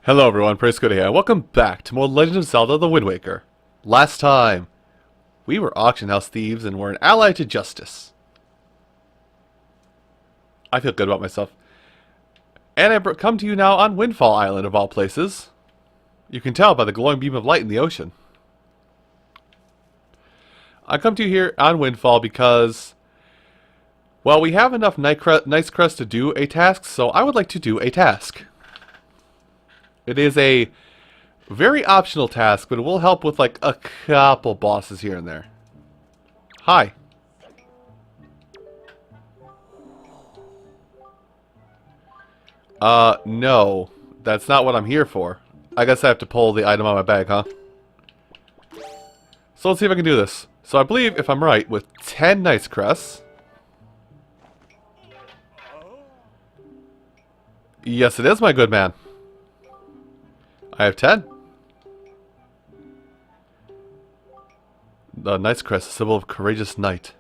Hello everyone, Praise Good here. Welcome back to more Legend of Zelda The Wind Waker. Last time, we were auction house thieves and were an ally to justice. I feel good about myself. And I come to you now on Windfall Island of all places. You can tell by the glowing beam of light in the ocean. I come to you here on Windfall because, well, we have enough Nice Crest to do a task, so I would like to do a task. It is a very optional task, but it will help with like a couple bosses here and there. Hi. No. That's not what I'm here for. I guess I have to pull the item out of my bag, huh? So let's see if I can do this. So I believe, if I'm right, with 10 Nice Crests. Yes, it is, my good man. I have 10. The Nice Crest, a symbol of courageous knight.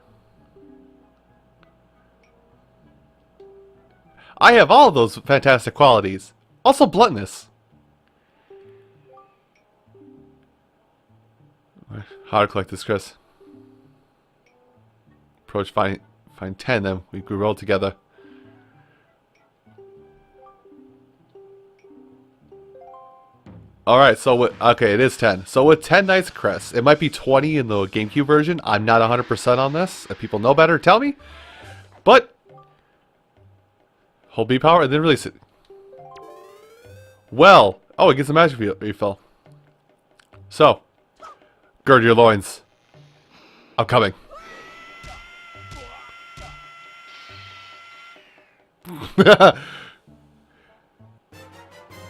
I have all of those fantastic qualities. Also bluntness. How to collect this crest. Approach, find 10, then we roll together. Alright, so okay, it is 10. So with 10 Nice Crests, it might be 20 in the Gamecube version. I'm not 100% on this. If people know better, tell me. But, hold B power and then release it. Well, oh, it gets a magic refill. So, gird your loins. I'm coming.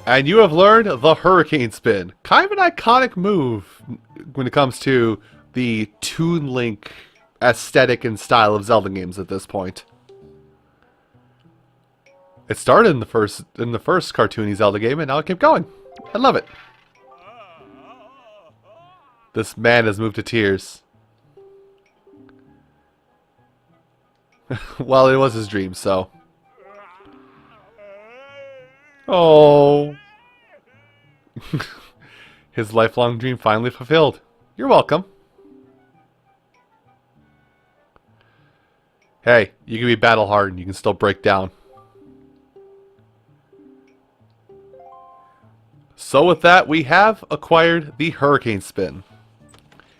And you have learned the Hurricane Spin. Kind of an iconic move when it comes to the Toon Link aesthetic and style of Zelda games at this point. It started in the first cartoony Zelda game, and now it kept going. I love it. This man has moved to tears. Well, it was his dream, so. Oh. His lifelong dream finally fulfilled. You're welcome. Hey, you can be battle hardened, you can still break down. So with that, we have acquired the Hurricane Spin.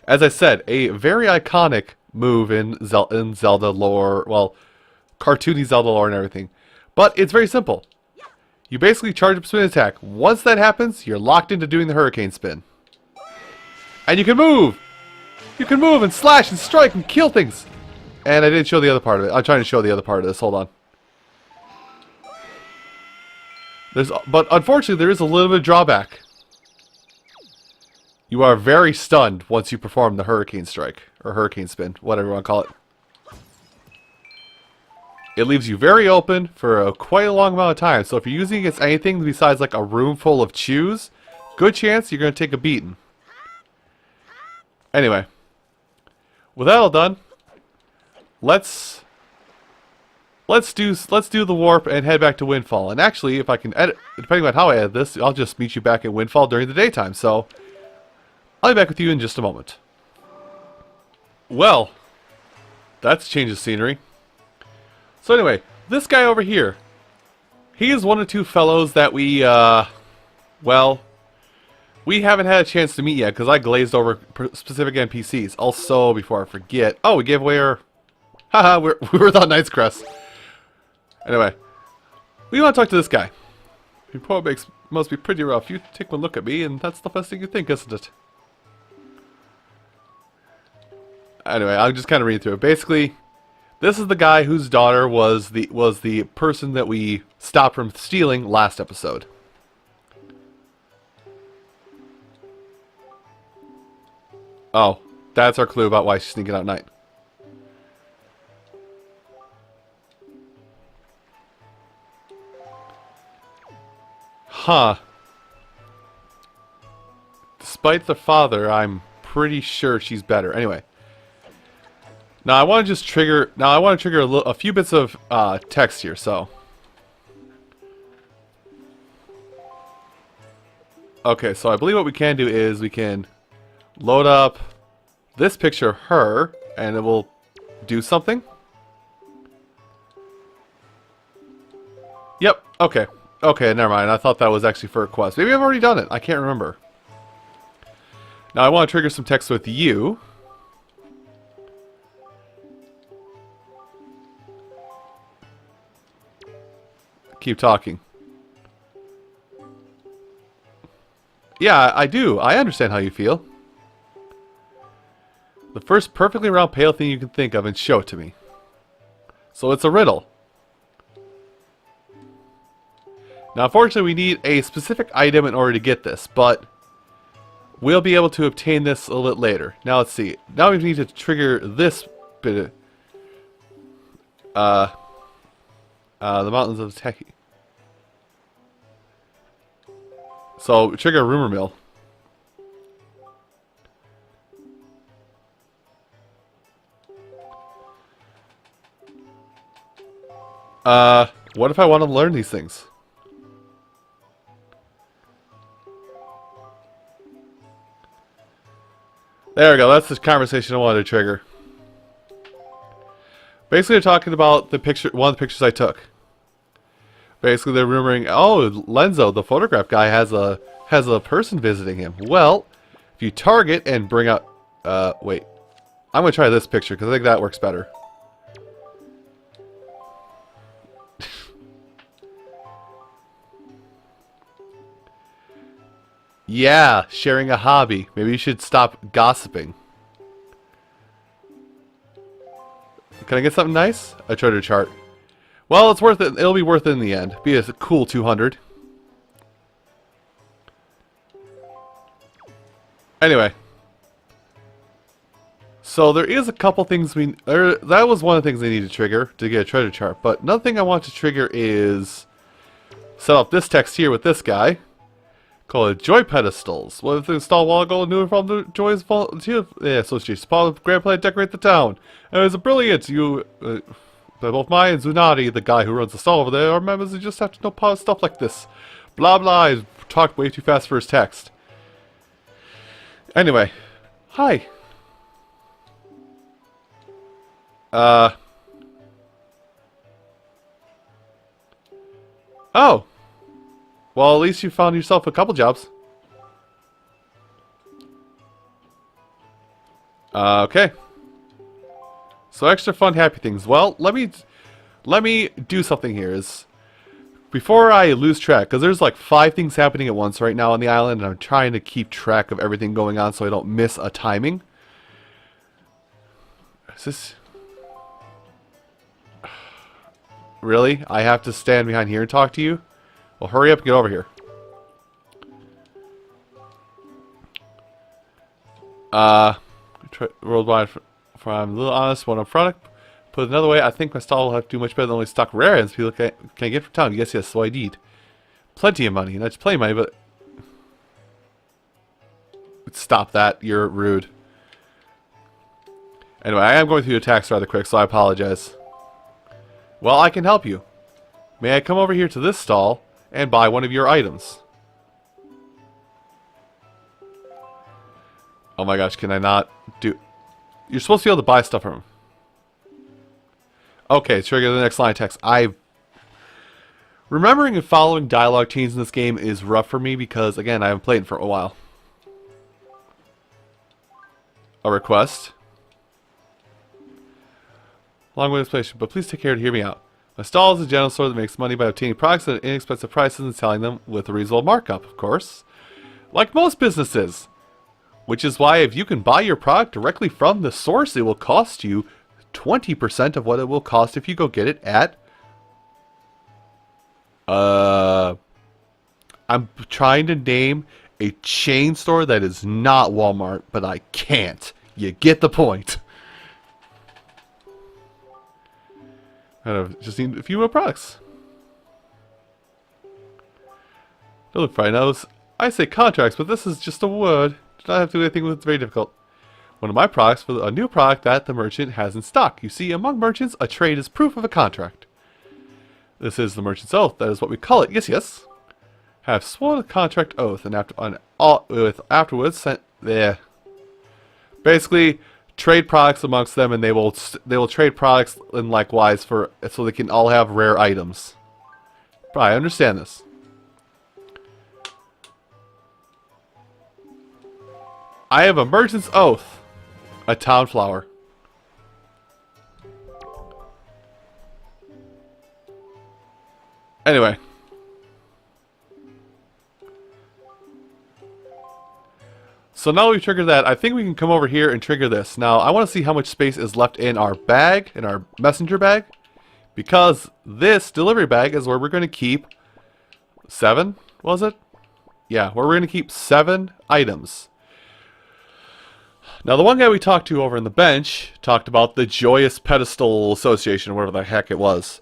As I said, a very iconic move in Zelda lore, well, cartoony Zelda lore and everything. But it's very simple. You basically charge up spin attack. Once that happens, you're locked into doing the Hurricane Spin. And you can move! You can move and slash and strike and kill things! And I didn't show the other part of it. I'm trying to show the other part of this. Hold on. But unfortunately, there is a little bit of drawback. You are very stunned once you perform the Hurricane Strike. Or Hurricane Spin. Whatever you want to call it. It leaves you very open for quite a long amount of time. So if you're using it against anything besides like a room full of chews, good chance you're going to take a beating. Anyway, with that all done, let's do the warp and head back to Windfall. And actually, if I can edit, depending on how I edit this, I'll just meet you back at Windfall during the daytime. So I'll be back with you in just a moment. Well, that's a change of scenery. So anyway, this guy over here, he is one of two fellows that we, well, we haven't had a chance to meet yet because I glazed over specific NPCs. Also, before I forget, oh, we gave away our, haha, we were without Nice Crest. Anyway, we want to talk to this guy. Your report must be pretty rough. You take one look at me, and that's the first thing you think, isn't it? Anyway, I'll just kind of read through it. Basically, this is the guy whose daughter was the person that we stopped from stealing last episode. Oh, that's our clue about why she's sneaking out at night. Huh. Despite the father, I'm pretty sure she's better. Anyway. Now I want to just trigger. Now I want to trigger a few bits of text here. So Okay, so I believe what we can do is we can load up this picture of her, and it will do something. Yep, okay. Okay, never mind. I thought that was actually for a quest. Maybe I've already done it. I can't remember. Now I want to trigger some text with you. Keep talking. Yeah, I do. I understand how you feel. The first perfectly round pale thing you can think of and show it to me. So it's a riddle. Now, unfortunately, we need a specific item in order to get this, but we'll be able to obtain this a little later. Now, let's see. Now we need to trigger this bit of... the Mountains of Techie. So, trigger a rumor mill. What if I want to learn these things? There we go, that's the conversation I wanted to trigger. Basically, they're talking about the picture, one of the pictures I took. Basically, they're rumoring, oh, Lenzo, the photograph guy, has a person visiting him. Well, if you target and bring up, wait, I'm gonna try this picture because I think that works better. Yeah, sharing a hobby. Maybe you should stop gossiping. Can I get something nice? A treasure chart. Well, it's worth it. It'll be worth it in the end. Be a cool 200. Anyway. So there is a couple things that was one of the things they need to trigger to get a treasure chart. But another thing I want to trigger is set up this text here with this guy. Call it Joy Pedestals. What if they install a while ago and new from the Joy's Volunteer Association? Part of Grand Plan decorate the town. And it was a brilliant. Both Mai and Zunari, the guy who runs the stall over there, are members who just have to know stuff like this. Blah blah. He talked way too fast for his text. Anyway. Hi. Oh. Well, at least you found yourself a couple jobs. Okay. So extra fun, happy things. Well, let me do something here. Before I lose track, because there's like 5 things happening at once right now on the island, and I'm trying to keep track of everything going on so I don't miss a timing. Is this... Really? I have to stand behind here and talk to you? Well, hurry up and get over here. Worldwide, for I'm a little honest, when I'm product. Put it another way, I think my stall will have to do much better than only stock rare items people can get from town. Yes, so I need. Plenty of money, not just plenty of money, but... Stop that, you're rude. Anyway, I am going through the tax rather quick, so I apologize. Well, I can help you. May I come over here to this stall and buy one of your items? Oh my gosh, can I not do... You're supposed to be able to buy stuff from him. Okay, trigger the next line of text. Remembering and following dialogue chains in this game is rough for me because, again, I haven't played it for a while. A request. Long way to place, but please take care to hear me out. My stall is a general store that makes money by obtaining products at inexpensive prices and selling them with a reasonable markup, of course. Like most businesses. Which is why if you can buy your product directly from the source, it will cost you 20% of what it will cost if you go get it at... I'm trying to name a chain store that is not Walmart, but I can't. You get the point. I just need a few more products. Don't look for I know. I say contracts, but this is just a word. Do not have to do anything with it's very difficult. One of my products for a new product that the merchant has in stock. You see, among merchants, a trade is proof of a contract. This is the merchant's oath. That is what we call it. Yes, yes. have sworn a contract oath, and afterwards sent there. Basically, trade products amongst them, and they will trade products and likewise so they can all have rare items. But I understand this. I have a merchant's oath, a town flower. Anyway. So now we've triggered that, I think we can come over here and trigger this. Now, I want to see how much space is left in our bag, in our messenger bag. Because this delivery bag is where we're going to keep 7, was it? Yeah, where we're going to keep 7 items. Now, the one guy we talked to over in the bench talked about the Joyous Pedestal Association, whatever the heck it was.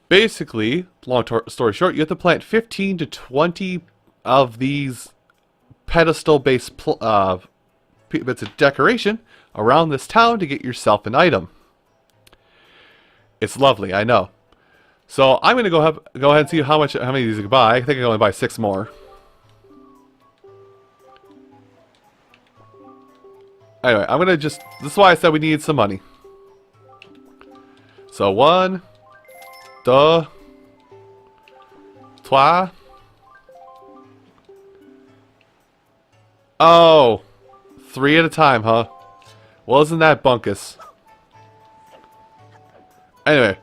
Basically, long story short, you have to plant 15 to 20 of these pedestal-based bits of decoration around this town to get yourself an item. It's lovely, I know. So I'm going to go ahead and see how many of these I can buy. I think I can only buy 6 more. Anyway, I'm going to just... This is why I said we needed some money. So 1, 2, 3. Oh, 3 at a time, huh? Well, isn't that bunkus? Anyway,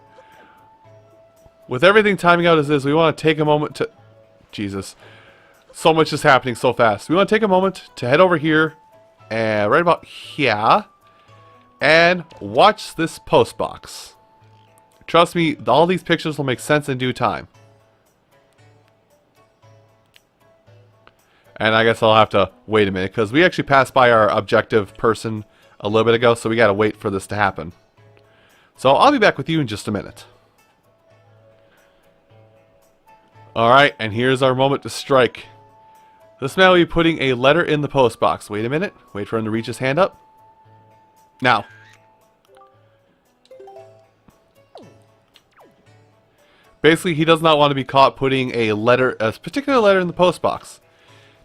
with everything timing out as is, we want to take a moment to... Jesus. So much is happening so fast. We want to take a moment to head over here, and right about here, and watch this post box. Trust me, all these pictures will make sense in due time. And I guess I'll have to wait a minute, because we actually passed by our objective person a little bit ago, so we gotta wait for this to happen. So I'll be back with you in just a minute. Alright, and here's our moment to strike. This man will be putting a letter in the post box. Wait a minute. Wait for him to reach his hand up. Now. Basically, he does not want to be caught putting a particular letter in the post box.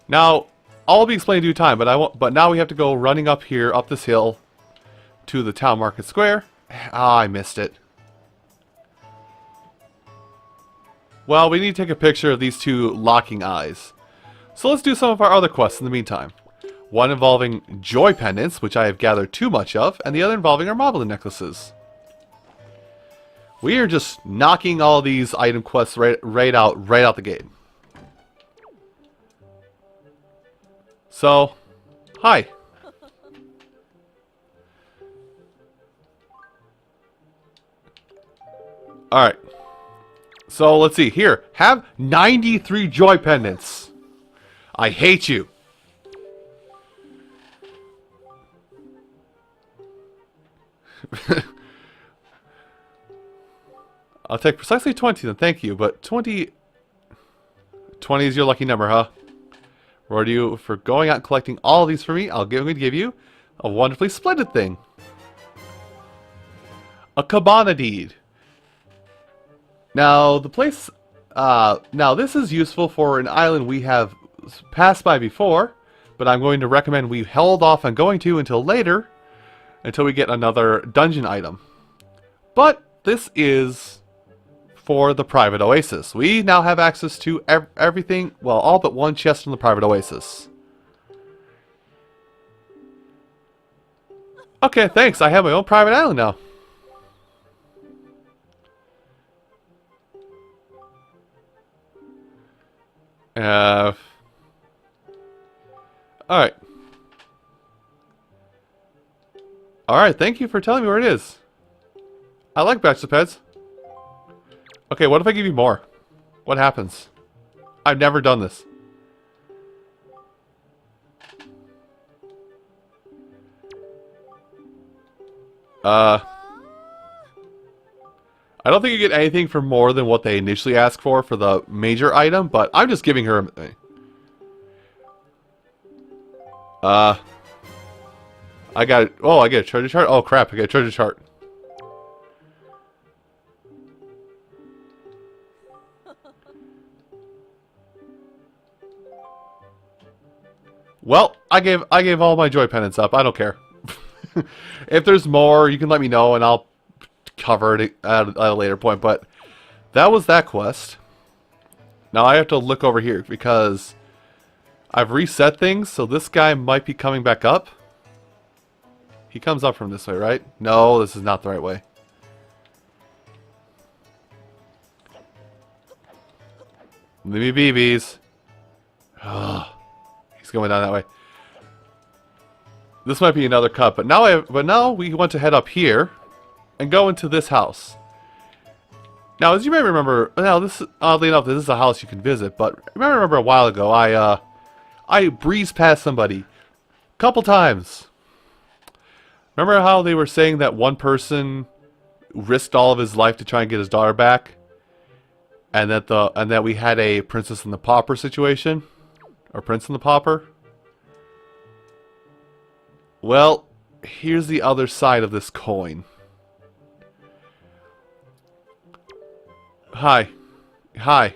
Now, I'll be explaining in due time, but now we have to go running up here, up this hill, to the town market square. Ah, I missed it. Well, we need to take a picture of these 2 locking eyes. So let's do some of our other quests in the meantime. One involving joy pendants, which I have gathered too much of, and the other involving our moblin necklaces. We are just knocking all these item quests right out the gate. So, hi. Alright. So, let's see. Here, have 93 joy pendants. I hate you. I'll take precisely 20 then, thank you. But 20 is your lucky number, huh? Reward you for going out and collecting all of these for me. I'm going to give you a wonderfully splendid thing. A cabana deed. Now, the place... now, this is useful for an island we have passed by before, but I'm going to recommend we held off on going to until later, until we get another dungeon item. But this is for the private oasis. We now have access to everything, well, all but one chest in the private oasis. Okay, thanks. I have my own private island now. Alright. Alright, thank you for telling me where it is. I like Bachelor Pets. Okay, what if I give you more? What happens? I've never done this. I don't think you get anything for more than what they initially asked for the major item, but I'm just giving her I got it. Oh, I get a treasure chart? Oh, crap, I get a treasure chart. Well, I gave all my joy pendants up. I don't care. If there's more, you can let me know and I'll cover it at a later point. But that was that quest. Now I have to look over here because I've reset things, so this guy might be coming back up. He comes up from this way, right? No, this is not the right way. Let me BBs. Oh, he's going down that way. This might be another cut, but now we want to head up here and go into this house. Now, as you may remember, now this oddly enough, this is a house you can visit, but I remember a while ago, I breezed past somebody a couple times. Remember how they were saying that one person risked all of his life to try and get his daughter back, and that we had a Princess and the Pauper situation, or Prince and the Pauper? Well, here's the other side of this coin. Hi. Hi.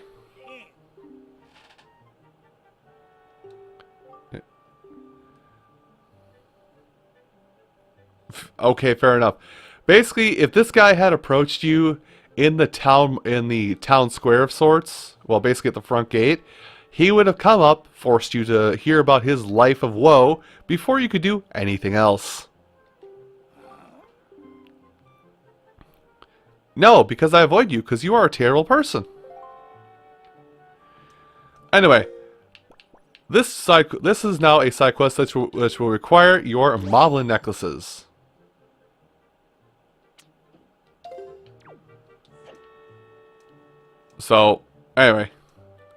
Okay, fair enough. Basically, if this guy had approached you in the town square of sorts, well, basically at the front gate, he would have come up, forced you to hear about his life of woe before you could do anything else. No, because I avoid you, because you are a terrible person. Anyway, this is now a side quest which will require your Moblin necklaces. So, anyway.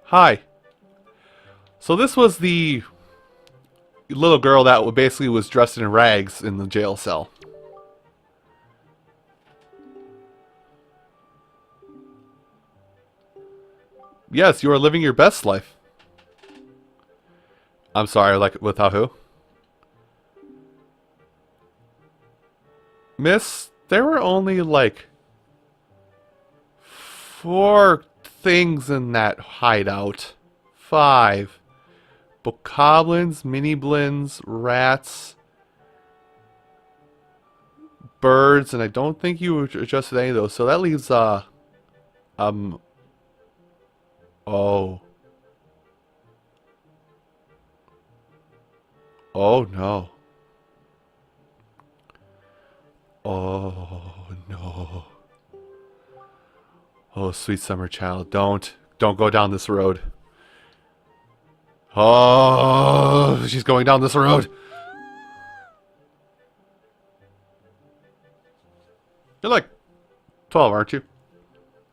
Hi. So this was the little girl that basically was dressed in rags in the jail cell. Yes, you are living your best life. I'm sorry, like, without who? Miss, there were only, like, 4 things in that hideout. 5. Bokoblins, mini-blins, rats, birds, and I don't think you adjusted any of those. So that leaves, oh. Oh, no. Oh, no. Oh, sweet summer child, don't go down this road. Oh, she's going down this road. You're like 12, aren't you?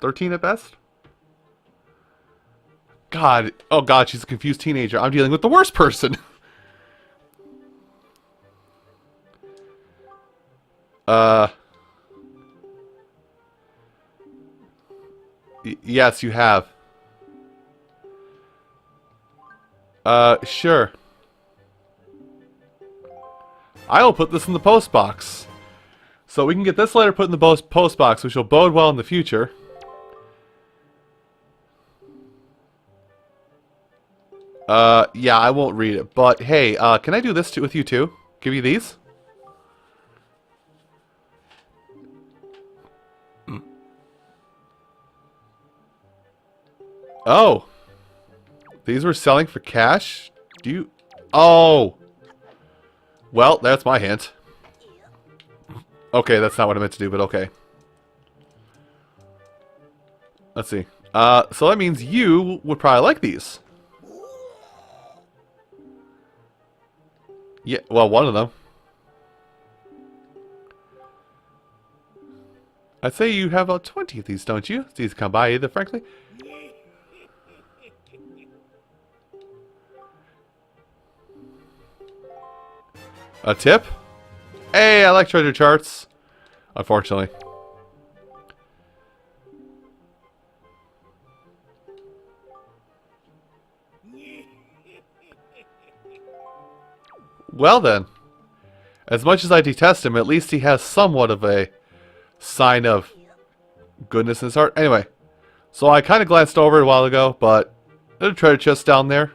13 at best? God, oh God, she's a confused teenager. I'm dealing with the worst person. Yes, you have. Sure. I will put this in the post box. So we can get this letter put in the post box, which will bode well in the future. Yeah, I won't read it. But, hey, can I do this with you too? Give you these? Oh. These were selling for cash? Do you... Oh. Well, that's my hint. Okay, that's not what I meant to do, but okay. Let's see. So that means you would probably like these. Yeah, well, one of them. I'd say you have about 20 of these, don't you? These come by either, frankly. A tip? Hey, I like treasure charts. Unfortunately. Well then. As much as I detest him, at least he has somewhat of a sign of goodness in his heart. Anyway. So I kind of glanced over it a while ago, but there's a treasure chest down there.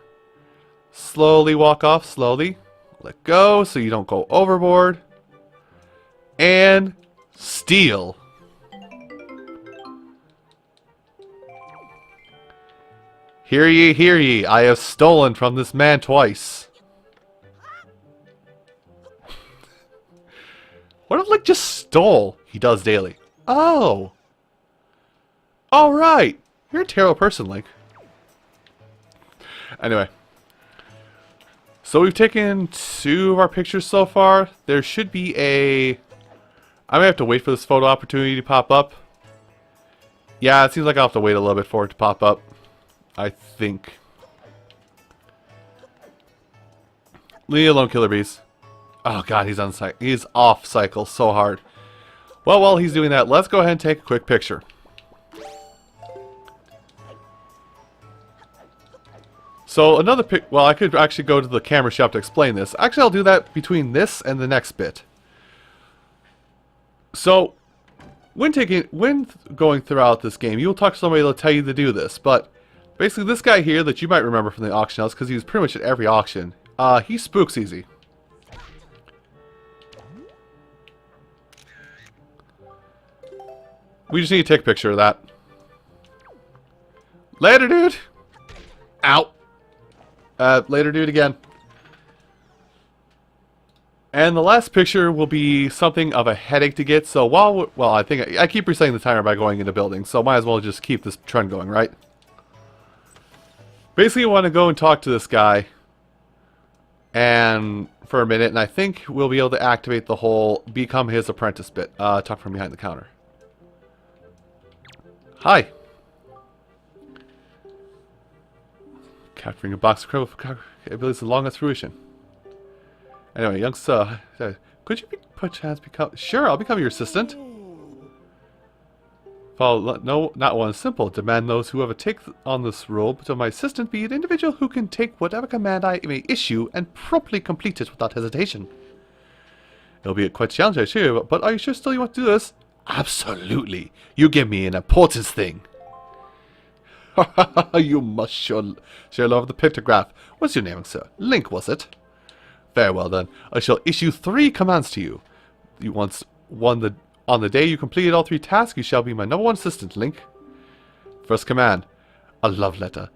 Slowly walk off, slowly. Let go so you don't go overboard. And steal. Hear ye, I have stolen from this man twice. What if Link just stole? He does daily. Oh. Alright. You're a terrible person, Link. Anyway. So we've taken 2 of our pictures so far. There should be a... I may have to wait for this photo opportunity to pop up. Yeah, it seems like I'll have to wait a little bit for it to pop up. I think. Leave alone, Killer Bees. Oh god, he's off cycle so hard. Well, while he's doing that, let's go ahead and take a quick picture. So another well, I could actually go to the camera shop to explain this. Actually, I'll do that between this and the next bit. So, when going throughout this game, you'll talk to somebody that'll tell you to do this. But basically, this guy here that you might remember from the auction house, because he was pretty much at every auction, he spooks easy. We just need to take a picture of that. Later, dude! Ow! Later, dude, again. And the last picture will be something of a headache to get, so well, I think I keep resetting the timer by going into buildings, so might as well just keep this trend going, right? Basically, you want to go and talk to this guy and for a minute, and I think we'll be able to activate the whole become his apprentice bit. Talk from behind the counter. Hi. Capturing a box of criminal abilities along its fruition. Anyway, young sir, could you perchance become... Sure, I'll become your assistant. Follow, no, not one simple. Demand those who ever take on this role to my assistant be an individual who can take whatever command I may issue and promptly complete it without hesitation. It'll be quite challenging, sure, but are you sure still you want to do this? Absolutely. You give me an importance thing. You must sure love the pictograph. What's your name, sir? Link, was it? Very well then. I shall issue 3 commands to you. On the day you completed all 3 tasks, you shall be my #1 assistant, Link. First command. A love letter.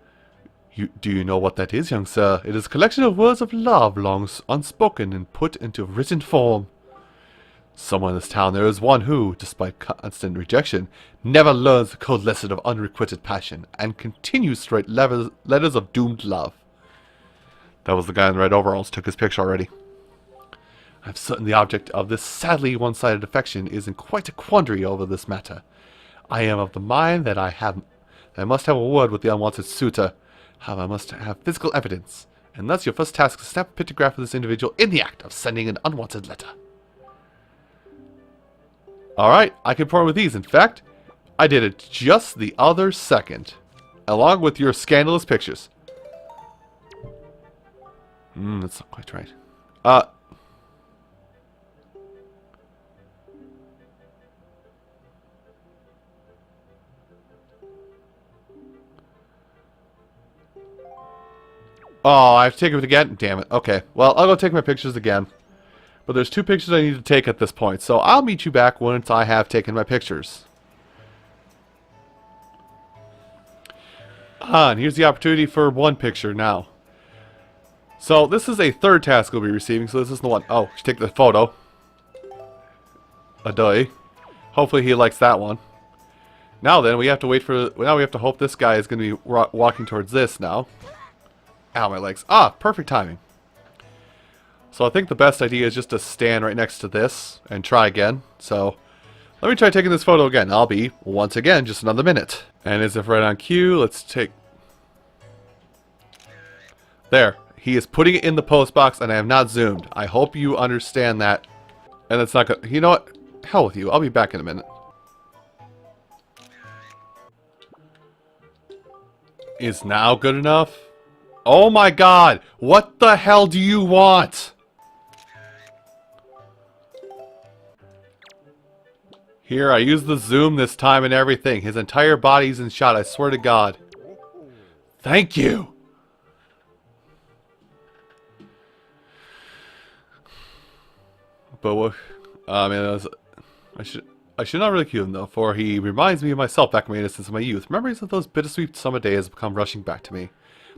Do you know what that is, young sir? It is a collection of words of love, long unspoken and put into written form. Somewhere in this town there is one who, despite constant rejection, never learns the cold lesson of unrequited passion, and continues to write letters of doomed love. That was the guy in the red overalls, took his picture already. I'm certain the object of this sadly one-sided affection is in quite a quandary over this matter. I am of the mind that I must have a word with the unwanted suitor. However, I must have physical evidence, and thus your first task is to snap a pictograph of this individual in the act of sending an unwanted letter. Alright, I can perform with these. In fact, I did it just the other second. Along with your scandalous pictures. That's not quite right. Oh, I have to take it again? Damn it. Okay, well, I'll go take my pictures again. But there's 2 pictures I need to take at this point, so I'll meet you back once I have taken my pictures. And here's the opportunity for 1 picture now. So this is a 3rd task we'll be receiving, so this is the one. Oh, take the photo. A day. Hopefully he likes that one. Now then, we have to wait for... Now we have to hope this guy is going to be walking towards this now. Ow, my legs. Ah, perfect timing. So I think the best idea is just to stand right next to this and try again. So let me try taking this photo again. I'll be, once again, just another minute. And as if right on cue, let's take... There. He is putting it in the post box and I have not zoomed. I hope you understand that. And it's not gonna... You know what? Hell with you. I'll be back in a minute. Is now good enough? Oh my god! What the hell do you want? Here, I used the zoom this time and everything. His entire body's in shot, I swear to God. Thank you! but I mean, I should not ridicule him though, for he reminds me of myself back in my innocence of my youth. Memories of those bittersweet summer days have come rushing back to me.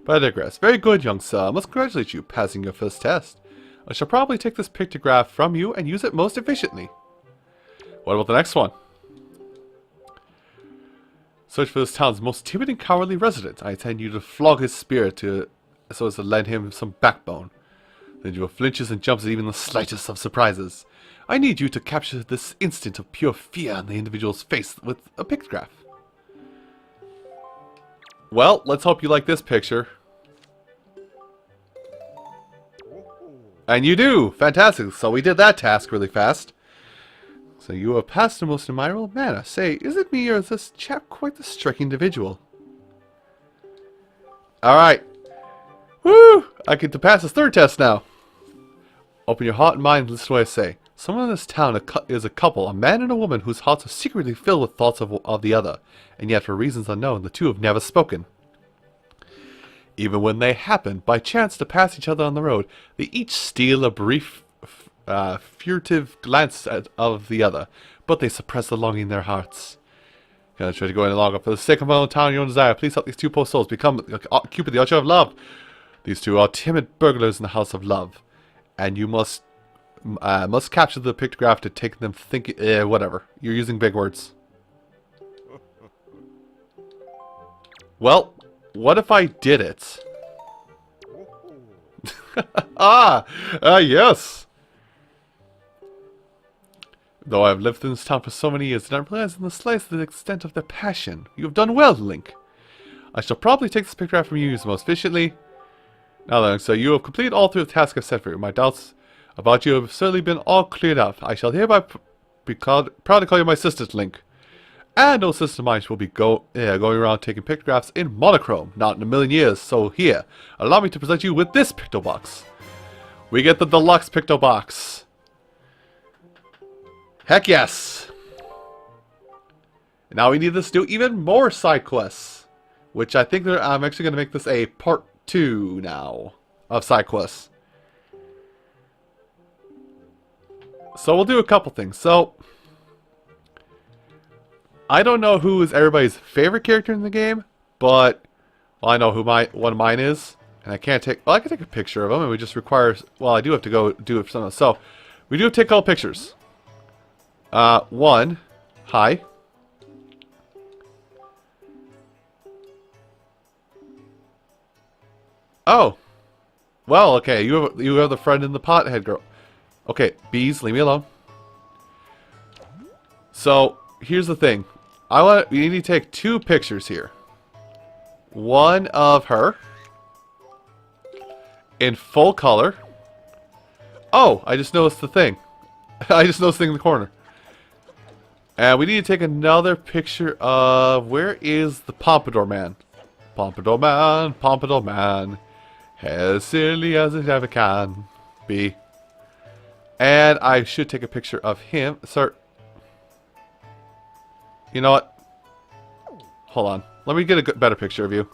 But I digress. Very good, young sir. I must congratulate you passing your first test. I shall probably take this pictograph from you and use it most efficiently. What about the next one? Search for this town's most timid and cowardly resident. I intend you to flog his spirit so as to lend him some backbone. The individual flinches and jumps at even the slightest of surprises. I need you to capture this instant of pure fear on the individual's face with a pictograph. Well, let's hope you like this picture. And you do! Fantastic! So we did that task really fast. So you have passed the most admirable manner. Say, is it me or is this chap quite the striking individual? Alright. Woo! I get to pass this third test now. Open your heart and mind and listen to what I say. Someone in this town is a couple, a man and a woman whose hearts are secretly filled with thoughts of the other. And yet, for reasons unknown, the two have never spoken. Even when they happen, by chance, to pass each other on the road, they each steal a brief, furtive glance of the other, but they suppress the longing in their hearts. Gonna try to go any longer. For the sake of my own town and your own desire, please help these two poor souls become Cupid, the Archer of Love. These two are timid burglars in the House of Love, and you must capture the pictograph to take them thinking. Whatever. You're using big words. Well, what if I did it? Yes. Though I have lived in this town for so many years, I did not realize in the slightest the extent of their passion. You have done well, Link. I shall probably take this pictograph from you most efficiently. Now then, so you have completed all three of the tasks I've set for you. My doubts about you have certainly been all cleared up. I shall hereby be proud to call you my assistant, Link. And no sister of mine will be going around taking pictographs in monochrome. Not in a million years. So here, allow me to present you with this picto box. We get the deluxe picto box. Heck yes! Now we need this to do even more side quests. Which I think I'm actually going to make this a part 2 now of side quests. So we'll do a couple things. So I don't know who is everybody's favorite character in the game, but well, I know who one of mine is, and I can't take. Well, I can take a picture of him, and we just require. Well, I do have to go do it for something else. So we do have to take all pictures. One, hi. Oh, well, okay. You have the friend in the pothead girl. Okay, bees, leave me alone. So here's the thing. We need to take 2 pictures here. One of her in full color. Oh, I just noticed the thing. I just noticed the thing in the corner. And we need to take another picture of, where is the Pompadour Man? Pompadour Man, as silly as it ever can be. And I should take a picture of him. Sir, you know what? Hold on. Let me get a better picture of you.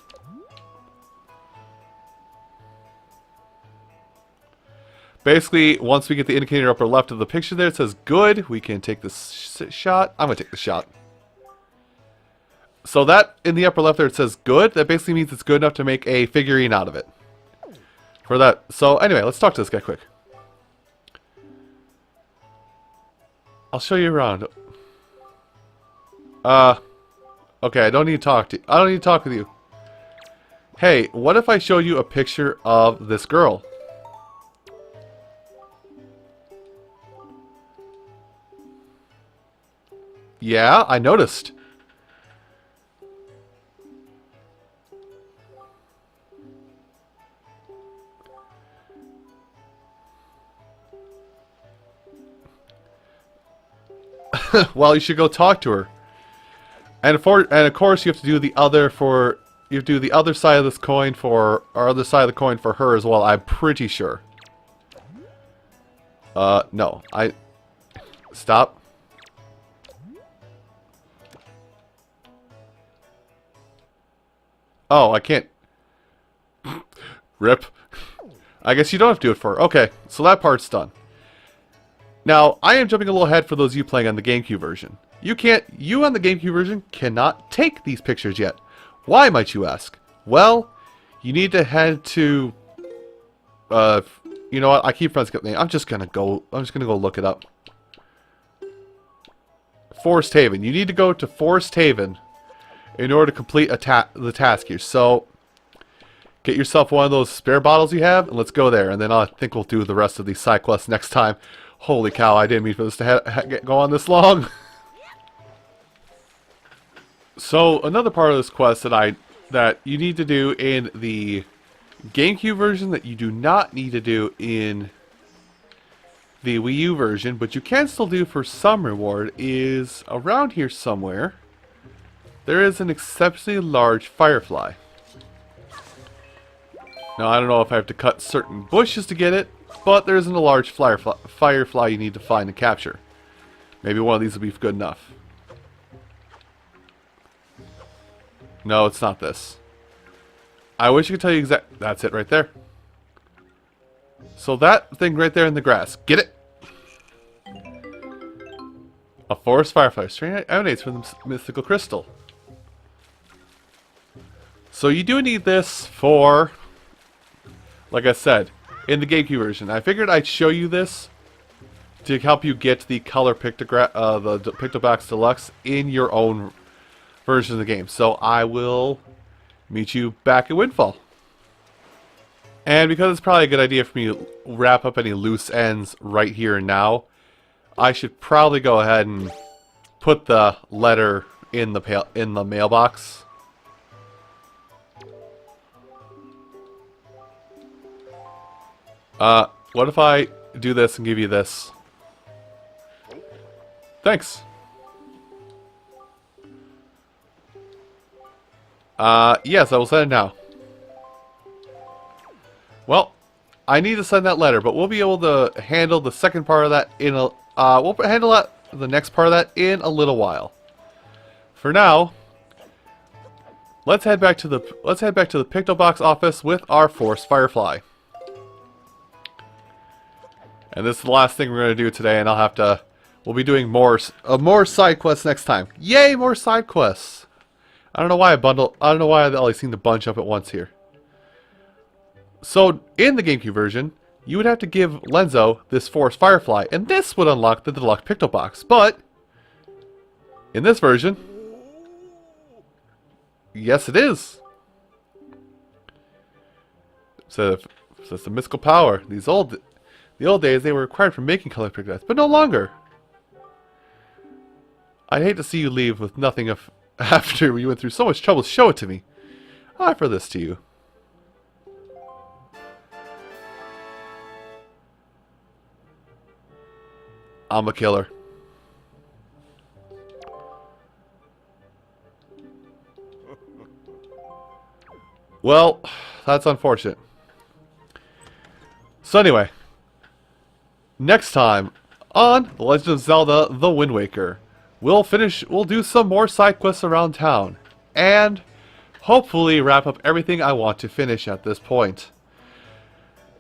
Basically, once we get the indicator upper left of the picture there, it says good. We can take this shot. I'm going to take the shot. So that, in the upper left there, it says good. That basically means it's good enough to make a figurine out of it. For that. So anyway, let's talk to this guy quick. I'll show you around. Okay, I don't need to talk to you. I don't need to talk with you. Hey, what if I show you a picture of this girl? Yeah, I noticed. Well, you should go talk to her. And of course you have to do the other side of this coin for, or other side of the coin for her as well, I'm pretty sure. No. Stop. Oh, I can't. Rip. I guess you don't have to do it for her. Okay, so that part's done. Now, I am jumping a little ahead for those of you playing on the GameCube version. You on the GameCube version cannot take these pictures yet. Why, might you ask? Well, you need to head to, you know what, I keep forgetting. I'm just gonna go look it up. Forest Haven. You need to go to Forest Haven in order to complete the task here. So, get yourself one of those spare bottles you have, and let's go there. And then I think we'll do the rest of these side quests next time. Holy cow, I didn't mean for this to go on this long. So, another part of this quest that you need to do in the GameCube version that you do not need to do in the Wii U version, but you can still do for some reward, is around here somewhere. There is an exceptionally large firefly. Now, I don't know if I have to cut certain bushes to get it, but there isn't a large firefly you need to find and capture. Maybe one of these will be good enough. No, it's not this. I wish I could tell you exact. That's it right there. So that thing right there in the grass. Get it? A forest firefly. Strange emanates from the mythical crystal. So you do need this for, like I said, in the GameCube version. I figured I'd show you this to help you get the color the Pictobox Deluxe in your own version of the game. So I will meet you back at Windfall. And because it's probably a good idea for me to wrap up any loose ends right here and now, I should probably go ahead and put the letter in the mailbox. What if I do this and give you this? Thanks. Yes, I will send it now. Well, I need to send that letter, but we'll be able to handle the second part of that in a, we'll handle the next part of that in a little while. For now, let's head back to the Pictobox office with our Forest Firefly. And this is the last thing we're going to do today, and we'll be doing more side quests next time. Yay, more side quests! I don't know why they all seem to bunch up at once here. So, in the GameCube version, you would have to give Lenzo this Forest Firefly, and this would unlock the Deluxe Pictobox. But, in this version, yes it is. So, it's the mystical power. The old days, they were required for making color pictographs, but no longer. I'd hate to see you leave with nothing after you went through so much trouble to show it to me. I offer this to you. I'm a killer. Well, that's unfortunate. So anyway, next time on The Legend of Zelda: The Wind Waker, we'll do some more side quests around town, and hopefully wrap up everything I want to finish at this point.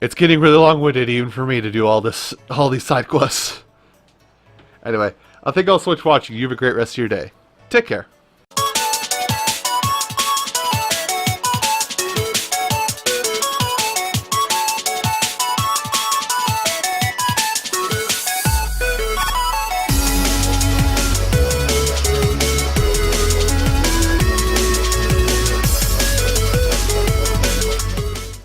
It's getting really long-winded even for me to do all these side quests. Anyway, I think I'll switch watching. You have a great rest of your day. Take care.